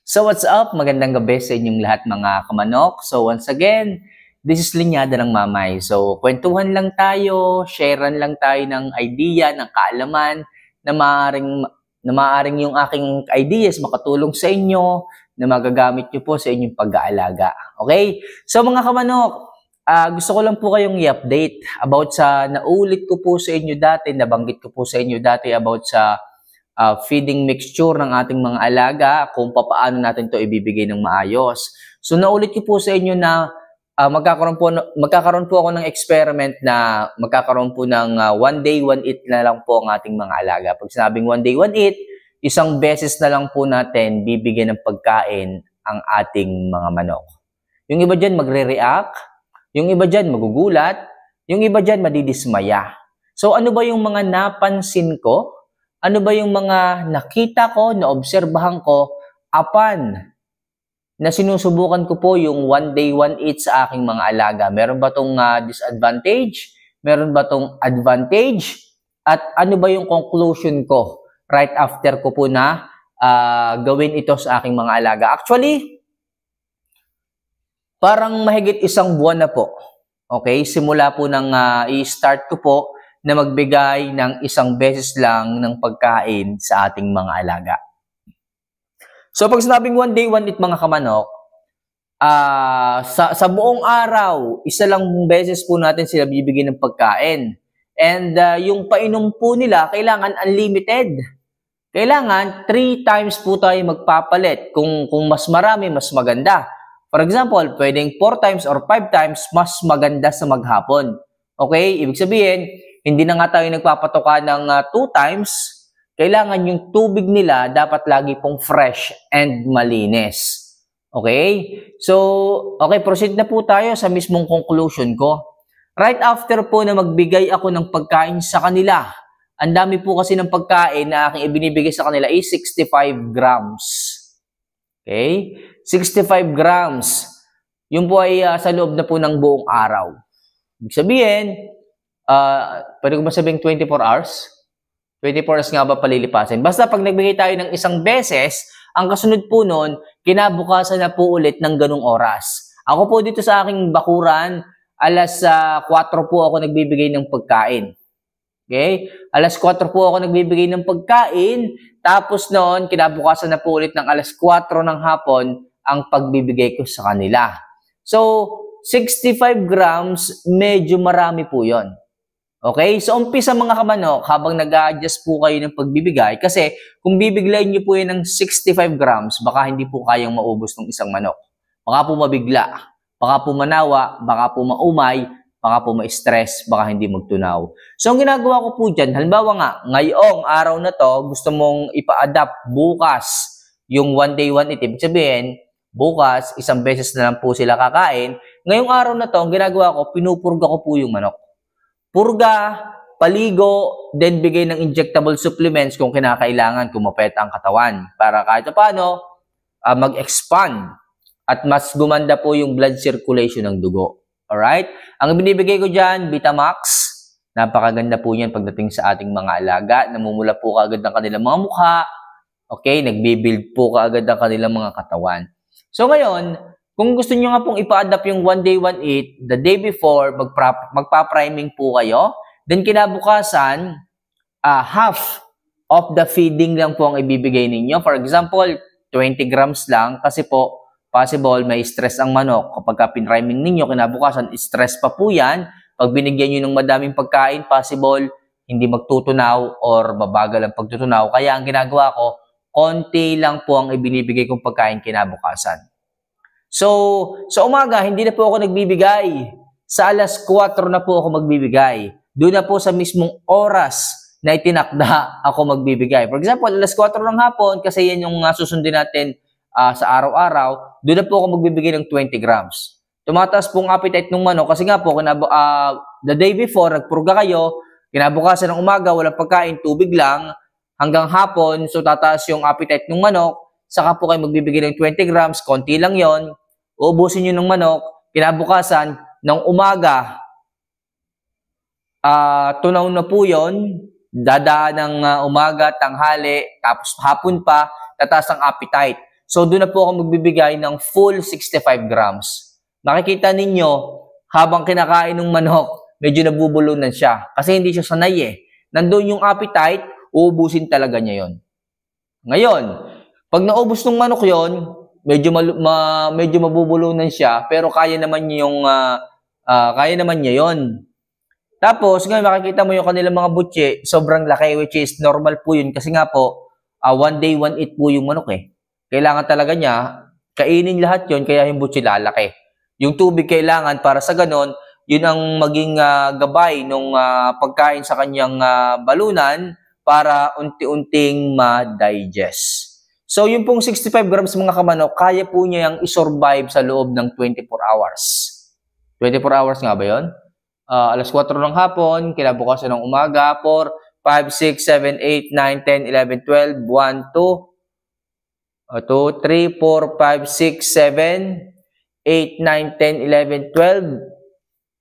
So what's up? Magandang gabi sa inyong lahat mga kamanok. So once again, this is Linyada ng Mamay. So kwentuhan lang tayo, sharean lang tayo ng idea, ng kaalaman na maaring yung aking ideas makatulong sa inyo na magagamit nyo po sa inyong pag-aalaga. Okay? So mga kamanok, gusto ko lang po kayong i-update about sa naulit ko po sa inyo dati, nabanggit ko po sa inyo dati about sa feeding mixture ng ating mga alaga, kung paano natin to ibibigay ng maayos. So naulit ko po sa inyo na magkakaroon po ako ng experiment na magkakaroon po ng one day, one eat na lang po ang ating mga alaga. Pag sinabing one day, one eat, isang beses na lang po natin bibigyan ng pagkain ang ating mga manok. Yung iba dyan magre-react, yung iba dyan magugulat, yung iba dyan madidismaya. So ano ba yung mga napansin ko? Ano ba yung mga nakita ko, naobserbahan ko, apan na sinusubukan ko po yung one day, one eat sa aking mga alaga? Meron ba tong disadvantage? Meron ba tong advantage? At ano ba yung conclusion ko right after ko po na gawin ito sa aking mga alaga? Actually, parang mahigit isang buwan na po. Okay? Simula po ng i-start ko po na magbigay ng isang beses lang ng pagkain sa ating mga alaga. So pag sinabing one day, one eat mga kamanok, sa buong araw, isa lang beses po natin sila bibigyan ng pagkain. And yung painom po nila, kailangan unlimited. Kailangan 3 times po tayo magpapalit. Kung mas marami, mas maganda. For example, pwedeng 4 times or 5 times, mas maganda sa maghapon. Okay? Ibig sabihin, hindi na nga tayo nagpapatoka ng 2 times. Kailangan yung tubig nila dapat lagi pong fresh and malinis. Okay? So, okay, proceed na po tayo sa mismong conclusion ko. Right after po na magbigay ako ng pagkain sa kanila, ang dami po kasi ng pagkain na aking ibinibigay sa kanila is 65 grams. Okay? 65 grams. Yun po ay sa loob na po ng buong araw. Ibig sabihin, pwede ko ba sabing 24 hours? 24 hours nga ba palilipasin? Basta pag nagbigay tayo ng isang beses, ang kasunod po nun, kinabukasan na po ulit ng ganung oras. Ako po dito sa aking bakuran, alas 4 po ako nagbibigay ng pagkain. Okay? Alas 4 po ako nagbibigay ng pagkain, tapos noon, kinabukasan na po ulit ng alas 4 ng hapon ang pagbibigay ko sa kanila. So, 65 grams, medyo marami po yon. Okay? So, umpisa mga kamanok, habang nag-a-adjust po kayo ng pagbibigay, kasi kung bibiglayin nyo po yan ng 65 grams, baka hindi po kayang maubos ng isang manok. Baka po mabigla, baka po manawa, baka po maumay, baka po ma-stress, baka hindi magtunaw. So, ang ginagawa ko po dyan, halimbawa nga, ngayong araw na to, gusto mong ipa-adapt bukas yung one day, one eat. Ibig sabihin, bukas, isang beses na lang po sila kakain. Ngayong araw na to, ang ginagawa ko, pinupurga ko po yung manok. Purga, paligo, then bigay ng injectable supplements kung kinakailangan, kung mapeta ang katawan. Para kahit paano, mag-expand at mas gumanda po yung blood circulation ng dugo. Alright? Ang binibigay ko dyan, Vitamax. Napakaganda po yan pagdating sa ating mga alaga. Namumula po kaagad ang kanilang mga mukha. Okay? Nagbibuild po kaagad ang kanilang mga katawan. So ngayon, kung gusto nyo nga pong ipa-adapt yung one day, one eat, the day before, magpa-priming po kayo. Then kinabukasan, half of the feeding lang po ang ibibigay ninyo. For example, 20 grams lang kasi po, possible may stress ang manok. Kapag pinriming ninyo, kinabukasan, stress pa po yan. Pag binigyan nyo ng madaming pagkain, possible hindi magtutunaw or mabagal ang pagtutunaw. Kaya ang ginagawa ko, konti lang po ang ibinibigay kong pagkain kinabukasan. So, sa umaga, hindi na po ako nagbibigay. Sa alas 4 na po ako magbibigay. Doon na po sa mismong oras na itinakda ako magbibigay. For example, alas 4 ng hapon, kasi yan yung susundin natin sa araw-araw, doon na po ako magbibigay ng 20 grams. Tumataas pong appetite ng manok kasi nga po, the day before, nagpurga kayo, kinabukasan ng umaga, walang pagkain, tubig lang, hanggang hapon, so tataas yung appetite ng manok, saka po kayo magbibigay ng 20 grams, konti lang yon, uubusin nyo ng manok, kinabukasan, ng umaga, tunaw na po yon, dadaan ng umaga, tanghali, tapos hapon pa, tataas ang appetite. So, doon na po ako magbibigay ng full 65 grams. Makikita ninyo, habang kinakain ng manok, medyo nabubulunan siya. Kasi hindi siya sanay eh. Nandun yung appetite, uubusin talaga niya yon. Ngayon, pag naubos ng manok yon, medyo mabubulunan siya, pero kaya naman niya yon. Tapos, ngayon makikita mo yung kanilang mga butse, sobrang laki, which is normal po yun. Kasi nga po, 1 day, 1 eat po yung manok eh. Kailangan talaga niya, kainin lahat yon, kaya yung butse lalaki. Yung tubig kailangan para sa ganon, yun ang maging gabay ng pagkain sa kanyang balunan para unti-unting ma-digest. So, yung pong 65 grams mga kamanok, kaya po niya yung isurvive sa loob ng 24 hours. 24 hours nga ba yun? Alas 4 ng hapon, kinabukasan ng umaga, 4, 5, 6, 7, 8, 9, 10, 11, 12, 1, 2, 3, 4, 5, 6, 7, 8, 9, 10, 11, 12,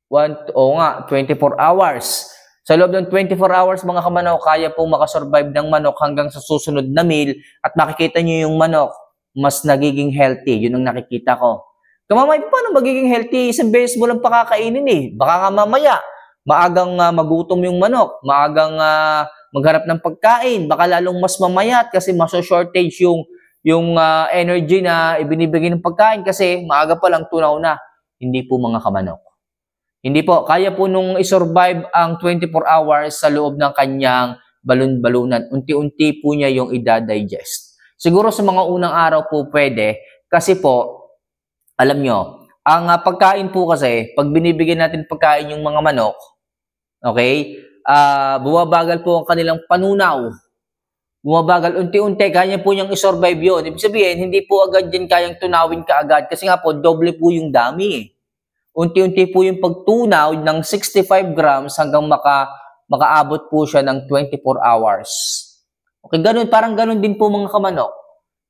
24 hours. Sa loob ng 24 hours mga kamanok, kaya pong makasurvive ng manok hanggang sa susunod na meal at makikita nyo yung manok, mas nagiging healthy. Yun ang nakikita ko. Kamamay, paano magiging healthy? Isang beses mo lang pakakainin eh. Baka nga mamaya, maagang magutom yung manok, maagang magharap ng pagkain, baka lalong mas mamayat kasi maso-shortage yung energy na ibinibigay ng pagkain kasi maaga pa lang tunaw na. Hindi po mga kamanok. Hindi po, kaya po nung isurvive ang 24 hours sa loob ng kanyang balon-balunan. Unti-unti po niya yung ida-digest. Siguro sa mga unang araw po pwede kasi po, alam nyo, ang pagkain po kasi, pag binibigyan natin pagkain yung mga manok, okay, bumabagal po ang kanilang panunaw. Bumabagal, unti-unti, kaya po niyang isurvive yun. Ibig sabihin, hindi po agad yan kayang tunawin kaagad kasi nga po, doble po yung dami. Unti-unti po yung pagtunaw ng 65 grams hanggang makaabot po siya ng 24 hours. Okay, ganun, parang ganun din po mga kamanok.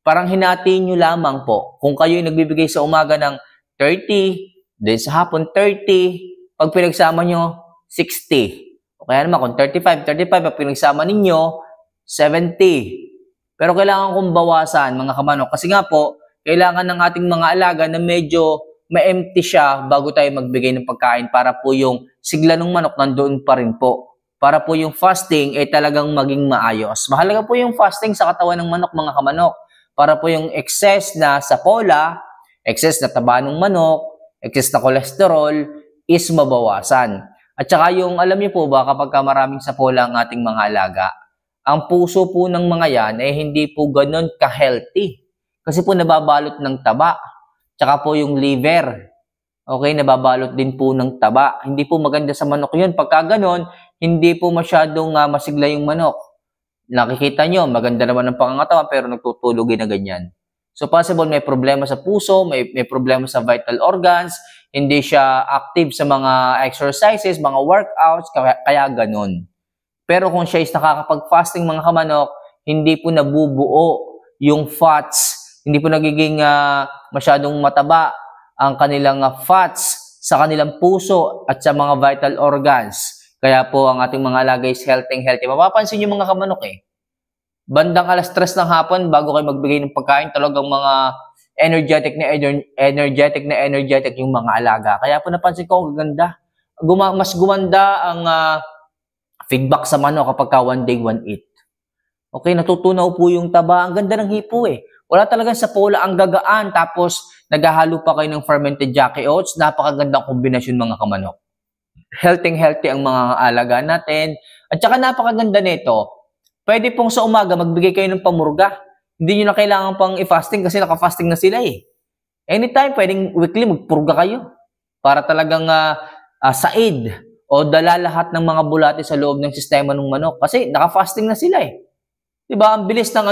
Parang hinatiin nyo lamang po. Kung kayo nagbibigay sa umaga ng 30, then sa hapon 30, pag pinagsama nyo, 60. O kaya naman kung 35, pag pinagsama ninyo, 70. Pero kailangan kong bawasan mga kamanok. Kasi nga po, kailangan ng ating mga alaga na medyo ma-empty siya bago tayo magbigay ng pagkain para po yung sigla ng manok nandoon pa rin po. Para po yung fasting ay talagang maging maayos. Mahalaga po yung fasting sa katawan ng manok mga kamanok. Para po yung excess na sapola, excess na taba ng manok, excess na cholesterol is mabawasan. At saka yung, alam niyo po ba, kapag maraming sapola ang ating mga alaga, ang puso po ng mga yan ay hindi po ganun ka-healthy. Kasi po nababalot ng taba. Tsaka po yung liver. Okay, nababalot din po ng taba. Hindi po maganda sa manok yun. Pagka ganun, hindi po masyadong masigla yung manok. Nakikita nyo, maganda naman ang pangangatawan pero nagtutulogin na ganyan. So possible may problema sa puso, may problema sa vital organs, hindi siya active sa mga exercises, mga workouts, kaya ganun. Pero kung siya is nakakapag-fasting mga kamanok, hindi po nabubuo yung fats, hindi po nagiging masyadong mataba ang kanilang fats sa kanilang puso at sa mga vital organs. Kaya po ang ating mga alaga is healthy. Mapapansin nyo mga kamanok eh. Bandang alas 3 ng hapon bago kayo magbigay ng pagkain, talagang mga energetic yung mga alaga. Kaya po napansin ko, ang ganda. Mas gumanda ang feedback sa manok kapag 1 day, 1 eat. Okay, natutunaw po yung taba. Ang ganda ng hipo eh. Wala talagang sapola, ang gagaan. Tapos, naghahalo pa kayo ng fermented Jackie oats. Napakagandang kombinasyon mga kamanok. Healthy ang mga alaga natin. At saka napakaganda nito. Pwede pong sa umaga magbigay kayo ng pamurga. Hindi nyo na kailangan pang i-fasting kasi naka-fasting na sila eh. Anytime, pwedeng weekly magpurga kayo. Para talagang said o dala lahat ng mga bulate sa loob ng sistema ng manok. Kasi naka-fasting na sila eh. Diba? Ang bilis ng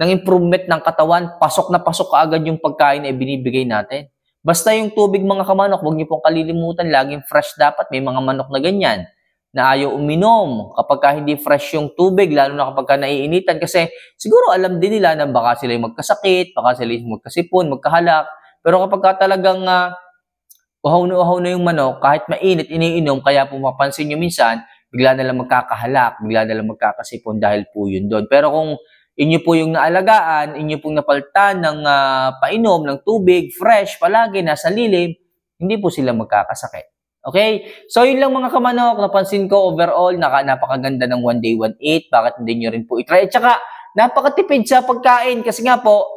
improvement ng katawan. Pasok na pasok kaagad yung pagkain na ibinibigay natin. Basta yung tubig mga kamanok, huwag niyo pong kalilimutan, laging fresh dapat. May mga manok na ganyan na ayaw uminom kapag hindi fresh yung tubig, lalo na kapag naiinitan. Kasi siguro alam din nila na baka sila magkasakit, baka sila magkasipon, magkahalak. Pero kapag talagang uhaw na yung manok, kahit mainit, iniinom, kaya po mapansin nyo minsan, bigla na lang magkakahalak, bigla na lang magkakasipon dahil po yun doon. Pero kung inyo po yung naalagaan, inyo pong napalitan ng painom, ng tubig, fresh, palagi, nasa lilim, hindi po sila magkakasakit. Okay? So, yun lang mga kamanok. Napansin ko overall, napakaganda ng One Day One Eat. Bakit hindi nyo rin po itry? At saka, napakatipid sa pagkain. Kasi nga po,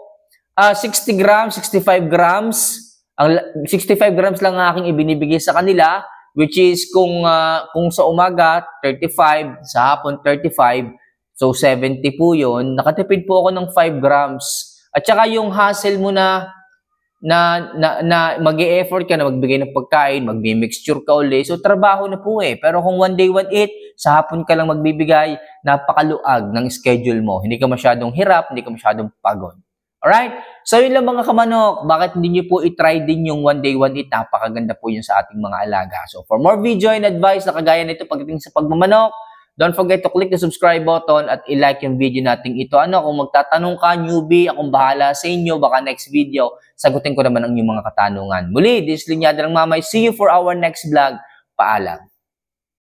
60 grams, 65 grams. Ang 65 grams lang ang aking ibinibigay sa kanila. Which is, kung sa umaga, 35. Sa hapon, 35. So, 70 po yun. Nakatipid po ako ng 5 grams. At saka yung hassle mo na mag-e-effort ka na magbigay ng pagkain, magbi-mixture ka ulit. So, trabaho na po eh. Pero kung One Day One Eat, sa hapon ka lang magbibigay, napakaluag ng schedule mo. Hindi ka masyadong hirap, hindi ka masyadong pagod. Alright? So, yun lang mga kamanok. Bakit hindi nyo po itry din yung One Day One Eat? Napakaganda po yun sa ating mga alaga. So, for more video and advice na kagaya nito pagdating sa pagmamanok, don't forget to click the subscribe button at i-like yung video natin ito. Kung magtatanong ka, newbie, akong bahala sa inyo. Baka next video, sagutin ko naman ang inyong mga katanungan. Muli, this is Linyada ng Mamay. See you for our next vlog. Paalam.